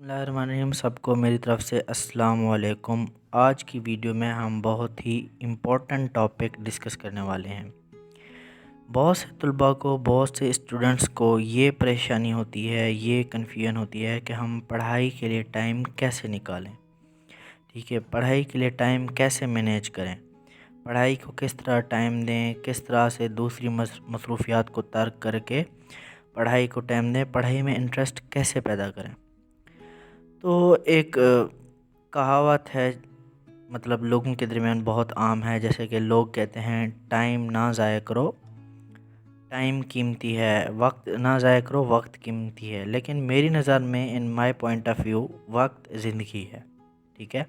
बिस्मिल्लाहिर्रहमानिर्रहीम। सबको मेरी तरफ़ से अस्सलाम वालेकुम। आज की वीडियो में हम बहुत ही इम्पोर्टेंट टॉपिक डिस्कस करने वाले हैं। बहुत से तलबा को, बहुत से स्टूडेंट्स को ये परेशानी होती है, ये कन्फ्यूजन होती है कि हम पढ़ाई के लिए टाइम कैसे निकालें। ठीक है, पढ़ाई के लिए टाइम कैसे मैनेज करें, पढ़ाई को किस तरह टाइम दें, किस तरह से दूसरी मसरूफियात को तर्क करके पढ़ाई को टाइम दें, पढ़ाई में इंटरेस्ट कैसे पैदा करें। तो एक कहावत है, मतलब लोगों के दरमियान बहुत आम है, जैसे कि लोग कहते हैं टाइम ना ज़ाया करो, टाइम कीमती है, वक्त ना ज़ाया करो, वक्त कीमती है। लेकिन मेरी नज़र में, in my point of view, वक्त ज़िंदगी है। ठीक है,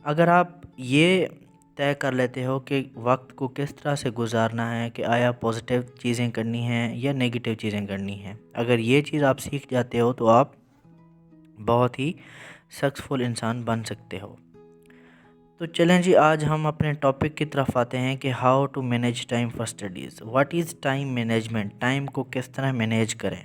अगर आप ये तय कर लेते हो कि वक्त को किस तरह से गुजारना है, कि आया पॉजिटिव चीज़ें करनी हैं या नेगेटिव चीज़ें करनी हैं, अगर ये चीज़ आप सीख जाते हो तो आप बहुत ही सक्सेसफुल इंसान बन सकते हो। तो चलें जी, आज हम अपने टॉपिक की तरफ आते हैं कि how to manage time for studies. What is time management, time को किस तरह मैनेज करें।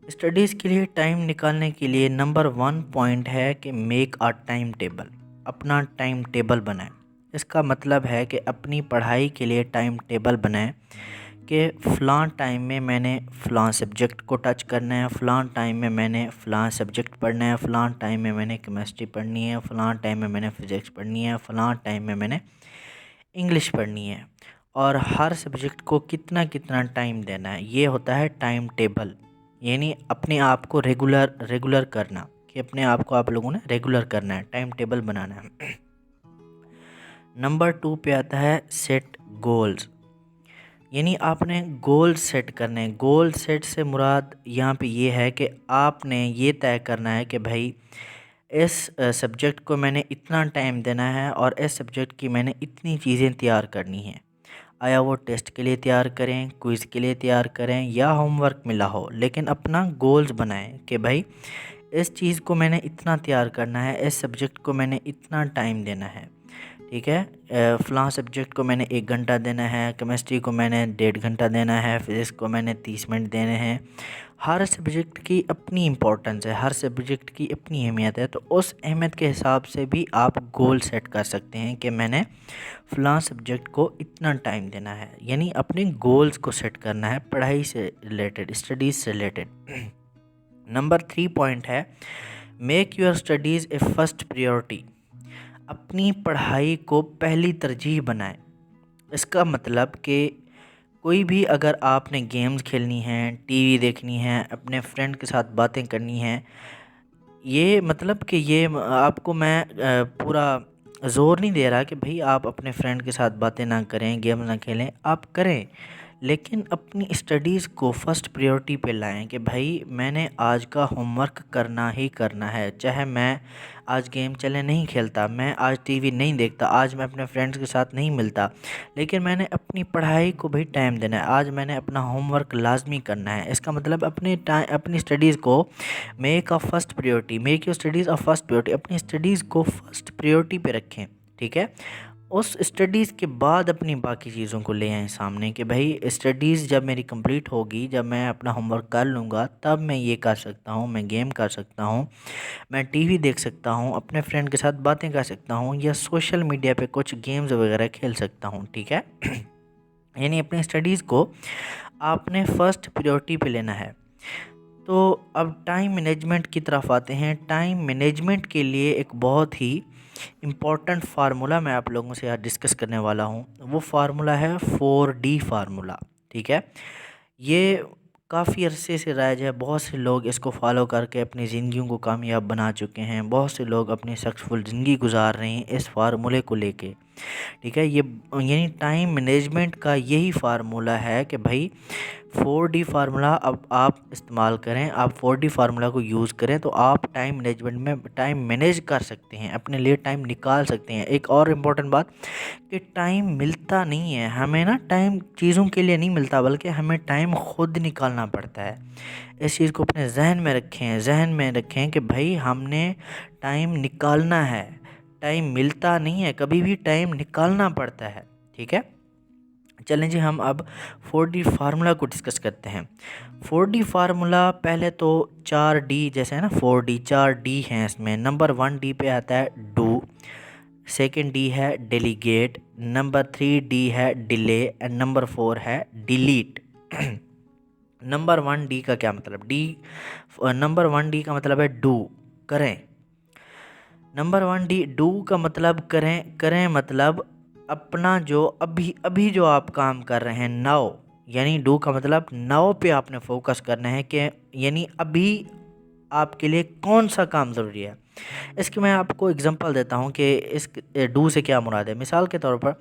स्टडीज़ के लिए टाइम निकालने के लिए नंबर 1 पॉइंट है कि मेक अ टाइम टेबल। अपना टाइम टेबल बनाएं। इसका मतलब है कि अपनी पढ़ाई के लिए टाइम टेबल बनाएं कि फ़लाँ टाइम में मैंने फ़लाँ सब्जेक्ट को टच करना है, फ़लाँ टाइम में मैंने फ़लाँ सब्जेक्ट पढ़ना है, फ़लाँ टाइम में मैंने केमिस्ट्री पढ़नी है, फ़लाँ टाइम में मैंने फ़िज़िक्स पढ़नी है, फ़लाँ टाइम में मैंने इंग्लिश पढ़नी है, और हर सब्जेक्ट को कितना कितना टाइम देना है। ये होता है टाइम टेबल, यानी अपने आप को रेगुलर करना, कि अपने आप को आप लोगों ने रेगुलर करना है, टाइम टेबल बनाना है। नंबर 2 पे आता है सेट गोल्स, यानी आपने गोल सेट करने हैं। गोल सेट से मुराद यहाँ पे ये है कि आपने ये तय करना है कि भाई इस सब्जेक्ट को मैंने इतना टाइम देना है और इस सब्जेक्ट की मैंने इतनी चीज़ें तैयार करनी हैं। आया वो टेस्ट के लिए तैयार करें, क्विज़ के लिए तैयार करें या होमवर्क मिला हो, लेकिन अपना गोल्स बनाएं कि भाई इस चीज़ को मैंने इतना तैयार करना है, इस सब्जेक्ट को मैंने इतना टाइम देना है। ठीक है, फ़लाँ सब्जेक्ट को मैंने 1 घंटा देना है, केमिस्ट्री को मैंने 1.5 घंटा देना है, फिज़िक्स को मैंने 30 मिनट देने हैं। हर सब्जेक्ट की अपनी इम्पोर्टेंस है, हर सब्जेक्ट की अपनी अहमियत है। तो उस अहमियत के हिसाब से भी आप गोल सेट कर सकते हैं कि मैंने फ़लाँ सब्जेक्ट को इतना टाइम देना है, यानी अपने गोल्स को सेट करना है पढ़ाई से रिलेटेड, स्टडीज़ से रिलेटेड। नंबर 3 पॉइंट है make your studies A first priority. अपनी पढ़ाई को पहली तरजीह बनाएं। इसका मतलब कि कोई भी, अगर आपने गेम्स खेलनी हैं, टीवी देखनी है, अपने फ्रेंड के साथ बातें करनी हैं, ये मतलब कि ये आपको मैं पूरा ज़ोर नहीं दे रहा कि भाई आप अपने फ्रेंड के साथ बातें ना करें, गेम ना खेलें, आप करें, लेकिन अपनी स्टडीज़ को फ़र्स्ट प्रायोरिटी पे लाएं कि भाई मैंने आज का होमवर्क करना ही करना है। चाहे मैं आज गेम चले नहीं खेलता, मैं आज टीवी नहीं देखता, आज मैं अपने फ्रेंड्स के साथ नहीं मिलता, लेकिन मैंने अपनी पढ़ाई को भी टाइम देना है। आज मैंने अपना होमवर्क लाजमी करना है। इसका मतलब अपनी स्टडीज़ को make your studies a first priority. अपनी स्टडीज़ को फर्स्ट प्रायोरिटी पे रखें। ठीक है, उस स्टडीज़ के बाद अपनी बाकी चीज़ों को ले आएँ सामने कि भाई स्टडीज़ जब मेरी कंप्लीट होगी, जब मैं अपना होमवर्क कर लूँगा, तब मैं ये कर सकता हूँ, मैं गेम कर सकता हूँ, मैं टीवी देख सकता हूँ, अपने फ्रेंड के साथ बातें कर सकता हूँ, या सोशल मीडिया पे कुछ गेम्स वगैरह खेल सकता हूँ। ठीक है, यानी अपनी स्टडीज़ को आपने फ़र्स्ट प्रायोरिटी पे लेना है। तो अब टाइम मैनेजमेंट की तरफ आते हैं। टाइम मैनेजमेंट के लिए एक बहुत ही इम्पॉर्टेंट फार्मूला मैं आप लोगों से आज डिस्कस करने वाला हूँ। वो फार्मूला है 4D फार्मूला। ठीक है, ये काफ़ी अरसे से राइज है, बहुत से लोग इसको फॉलो करके अपनी ज़िंदगियों को कामयाब बना चुके हैं, बहुत से लोग अपनी सक्सेसफुल ज़िंदगी गुजार रहे हैं इस फार्मूले को लेके। ठीक है, ये यानी टाइम मैनेजमेंट का यही फार्मूला है कि भाई 4D फार्मूला अब आप इस्तेमाल करें, आप 4D फार्मूला को यूज़ करें तो आप टाइम मैनेजमेंट में टाइम मैनेज कर सकते हैं, अपने लिए टाइम निकाल सकते हैं। एक और इम्पोर्टेंट बात कि टाइम मिलता नहीं है हमें ना, टाइम चीज़ों के लिए नहीं मिलता, बल्कि हमें टाइम खुद निकालना पड़ता है। इस चीज़ को अपने जहन में रखें कि भाई हमने टाइम निकालना है, टाइम मिलता नहीं है, कभी भी टाइम निकालना पड़ता है। ठीक है, चलें जी, हम अब 4D फार्मूला को डिस्कस करते हैं। 4D फार्मूला पहले तो 4D जैसे है ना, 4D 4D हैं इसमें। नंबर 1D पे आता है डू, सेकेंड डी है डेलीगेट, नंबर 3D है डिले एंड नंबर 4 है डिलीट। नंबर 1D का क्या मतलब? नंबर 1D का मतलब है डू, करें। नंबर 1D डू का मतलब करें, करें मतलब अपना जो अभी अभी जो आप काम कर रहे हैं नाउ, यानी डू का मतलब नाउ पे आपने फोकस करना है कि यानी अभी आपके लिए कौन सा काम ज़रूरी है। इसकी मैं आपको एग्जांपल देता हूँ कि इस डू से क्या मुराद है। मिसाल के तौर पर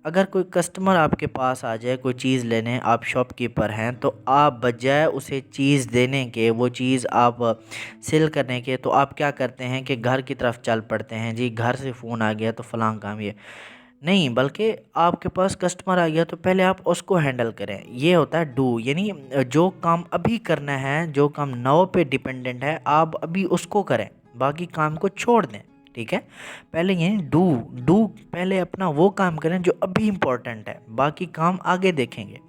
अगर कोई कस्टमर आपके पास आ जाए कोई चीज़ लेने, आप शॉपकीपर हैं, तो आप बजाय उसे चीज़ देने के, वो चीज़ आप सेल करने के, तो आप क्या करते हैं कि घर की तरफ चल पड़ते हैं। जी घर से फ़ोन आ गया तो फ़लाँ काम ये नहीं, बल्कि आपके पास कस्टमर आ गया तो पहले आप उसको हैंडल करें। ये होता है डू, यानी जो काम अभी करना है, जो काम नाउ पे डिपेंडेंट है, आप अभी उसको करें, बाकी काम को छोड़ दें। ठीक है, पहले ये डू, डू पहले अपना वो काम करें जो अभी इम्पोर्टेंट है, बाकी काम आगे देखेंगे।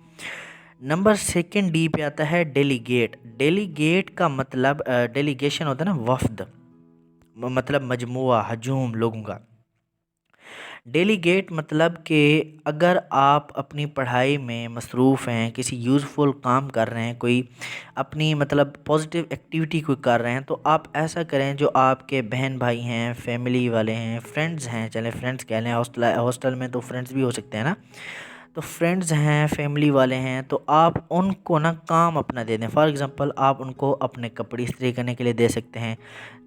नंबर सेकंड डी पे आता है डेलीगेट। डेलीगेट का मतलब डेलीगेशन होता है ना, वफ्द, मतलब मजमुआ हजूम लोगों का। डेलीगेट मतलब कि अगर आप अपनी पढ़ाई में मसरूफ़ हैं, किसी यूज़फुल काम कर रहे हैं, कोई अपनी मतलब पॉजिटिव एक्टिविटी कोई कर रहे हैं, तो आप ऐसा करें जो आपके बहन भाई हैं, फैमिली वाले हैं, फ्रेंड्स हैं, चलें फ्रेंड्स कह लें, हॉस्टल हॉस्टल में तो फ्रेंड्स भी हो सकते हैं ना, तो फ्रेंड्स हैं, फैमिली वाले हैं, तो आप उनको ना काम अपना दे दें। फॉर एग्ज़ाम्पल आप उनको अपने कपड़े इस्त्री करने के लिए दे सकते हैं,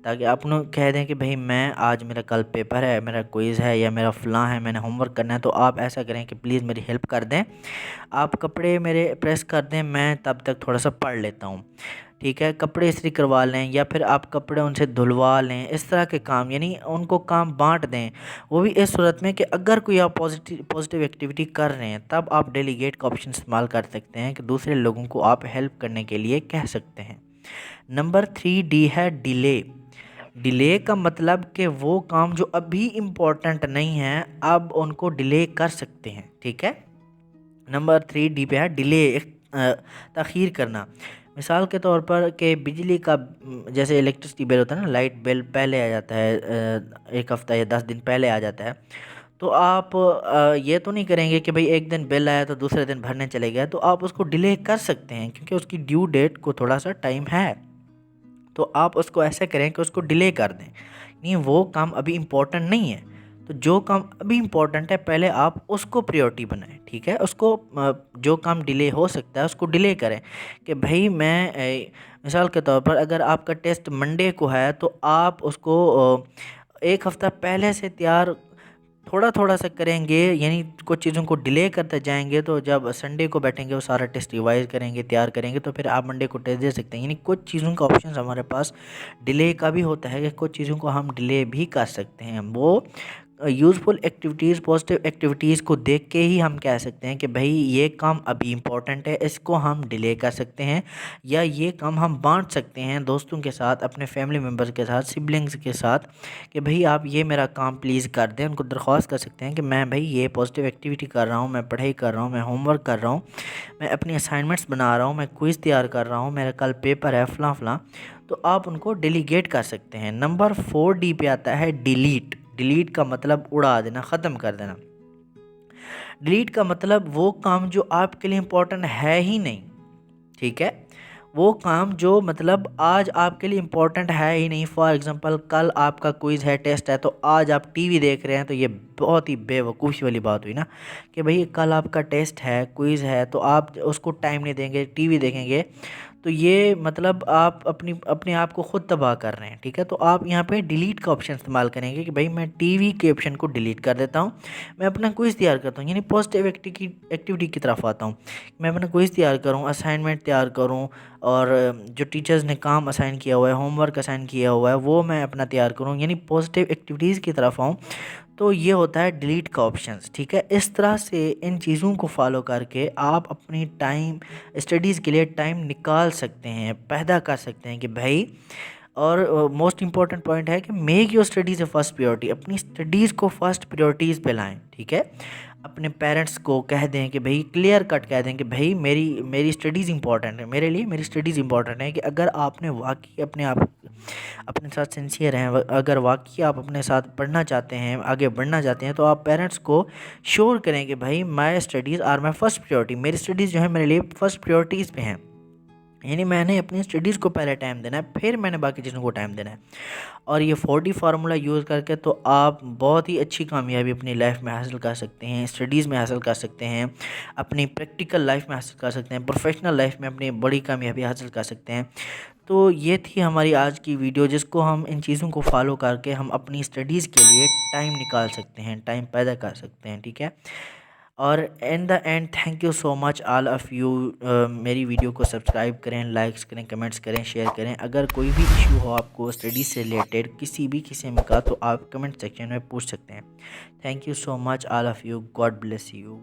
ताकि आप उन्हें कह दें कि भाई मैं आज, मेरा कल पेपर है, मेरा क्विज़ है या मेरा फ़लाँ है, मैंने होमवर्क करना है, तो आप ऐसा करें कि प्लीज़ मेरी हेल्प कर दें, आप कपड़े मेरे प्रेस कर दें, मैं तब तक थोड़ा सा पढ़ लेता हूँ। ठीक है, कपड़े इस्त्री करवा लें या फिर आप कपड़े उनसे धुलवा लें, इस तरह के काम, यानी उनको काम बांट दें। वो भी इस सूरत में कि अगर कोई आप पॉजिटिव एक्टिविटी कर रहे हैं, तब आप डेलीगेट का ऑप्शन इस्तेमाल कर सकते हैं कि दूसरे लोगों को आप हेल्प करने के लिए कह सकते हैं। नंबर 3D है डिले। डिले का मतलब कि वो काम जो अभी इम्पोर्टेंट नहीं है, अब उनको डिले कर सकते हैं। ठीक है, नंबर 3D पे है डिले, तख़ीर करना। मिसाल के तौर पर कि बिजली का जैसे इलेक्ट्रिसिटी बिल होता है ना, लाइट बिल पहले आ जाता है, 1 हफ़्ता या 10 दिन पहले आ जाता है, तो आप ये तो नहीं करेंगे कि भाई एक दिन बिल आया तो दूसरे दिन भरने चले गए, तो आप उसको डिले कर सकते हैं क्योंकि उसकी ड्यू डेट को थोड़ा सा टाइम है, तो आप उसको ऐसे करें कि उसको डिले कर दें। नहीं, वो काम अभी इम्पोर्टेंट नहीं है, तो जो काम अभी इम्पोर्टेंट है पहले आप उसको प्रायोरिटी बनाएं। ठीक है, उसको जो काम डिले हो सकता है उसको डिले करें कि भाई मैं मिसाल के तौर पर अगर आपका टेस्ट मंडे को है, तो आप उसको 1 हफ़्ता पहले से तैयार थोड़ा थोड़ा सा करेंगे, यानी कुछ चीज़ों को डिले करते जाएंगे, तो जब संडे को बैठेंगे वो सारा टेस्ट रिवाइज करेंगे, तैयार करेंगे, तो फिर आप मंडे को टेस्ट दे सकते हैं। यानी कुछ चीज़ों का ऑप्शन हमारे पास डिले का भी होता है कि कुछ चीज़ों को हम डिले भी कर सकते हैं। वो यूज़फुल एक्टिविटीज़, पॉजिटिव एक्टिविटीज़ को देख के ही हम कह सकते हैं कि भाई ये काम अभी इम्पोर्टेंट है, इसको हम डिले कर सकते हैं, या ये काम हम बांट सकते हैं दोस्तों के साथ, अपने फैमिली मेम्बर्स के साथ, सिबलिंग्स के साथ, कि भाई आप ये मेरा काम प्लीज़ कर दें। उनको दरख्वास्त कर सकते हैं कि मैं भाई ये पॉजिटिव एक्टिविटी कर रहा हूँ, मैं पढ़ाई कर रहा हूँ, मैं होमवर्क कर रहा हूँ, मैं अपनी असाइनमेंट्स बना रहा हूँ, मैं क्विज़ तैयार कर रहा हूँ, मेरा कल पेपर है फ़लाँ फ़लाँ, तो आप उनको डेलीगेट कर सकते हैं। नंबर 4D पे आता है डिलीट। डिलीट का मतलब उड़ा देना, ख़त्म कर देना। डिलीट का मतलब वो काम जो आपके लिए इम्पोर्टेंट है ही नहीं। ठीक है, वो काम जो मतलब आज आपके लिए इम्पोर्टेंट है ही नहीं। फॉर एग्ज़ाम्पल कल आपका क्विज़ है, टेस्ट है, तो आज आप टीवी देख रहे हैं, तो ये बहुत ही बेवकूफ़ी वाली बात हुई ना कि भाई कल आपका टेस्ट है, क्विज़ है, तो आप उसको टाइम नहीं देंगे, टीवी देखेंगे, तो ये मतलब आप अपनी अपने आप को ख़ुद तबाह कर रहे हैं। ठीक है, तो आप यहाँ पे डिलीट का ऑप्शन इस्तेमाल करेंगे कि भाई मैं टीवी के ऑप्शन को डिलीट कर देता हूँ, मैं अपना क्विज़ तैयार करता हूँ, यानी पॉजिटिव एक्टिविटी की तरफ आता हूँ। मैं अपना क्विज़ तैयार करूँ, असाइनमेंट तैयार करूँ, और जो टीचर्स ने काम असाइन किया हुआ है, होमवर्क असाइन किया हुआ है, वो मैं अपना तैयार करूँ, यानी पॉजिटिव एक्टिविटीज़ की तरफ आऊँ, तो ये होता है डिलीट का ऑप्शंस। ठीक है, इस तरह से इन चीज़ों को फॉलो करके आप अपनी टाइम स्टडीज़ के लिए टाइम निकाल सकते हैं, पैदा कर सकते हैं कि भाई और मोस्ट इम्पॉर्टेंट पॉइंट है कि make your studies A first priority, अपनी स्टडीज़ को फर्स्ट प्रायोरिटीज़ पे लाएँ, ठीक है। अपने पेरेंट्स को कह दें कि भाई, क्लियर कट कह दें कि भाई मेरी स्टडीज़ इंपॉर्टेंट है, मेरे लिए मेरी स्टडीज़ इंपॉर्टेंट है। कि अगर आपने वाकई अपने साथ सिंसियर हैं, अगर वाकई आप अपने साथ पढ़ना चाहते हैं, आगे बढ़ना चाहते हैं, तो आप पेरेंट्स को श्योर करें कि भाई my studies are my first priority, मेरी स्टडीज़ जो है मेरे लिए फर्स्ट प्रायोरिटीज़ पे हैं। यानी मैंने अपनी स्टडीज़ को पहले टाइम देना है, फिर मैंने बाकी चीज़ों को टाइम देना है। और ये 40 फार्मूला यूज़ करके तो आप बहुत ही अच्छी कामयाबी अपनी लाइफ में हासिल कर सकते हैं, स्टडीज़ में हासिल कर सकते हैं, अपनी प्रैक्टिकल लाइफ में हासिल कर सकते हैं, प्रोफेशनल लाइफ में अपनी बड़ी कामयाबी हासिल कर सकते हैं। तो ये थी हमारी आज की वीडियो, जिसको हम इन चीज़ों को फॉलो करके हम अपनी स्टडीज़ के लिए टाइम निकाल सकते हैं, टाइम पैदा कर सकते हैं, ठीक है। और in the end thank you so much all of you. मेरी वीडियो को सब्सक्राइब करें, लाइक्स करें, कमेंट्स करें, शेयर करें। अगर कोई भी इशू हो आपको स्टडी से रिलेटेड किसी भी किस्म का, तो आप कमेंट सेक्शन में पूछ सकते हैं। Thank you so much all of you, God bless you.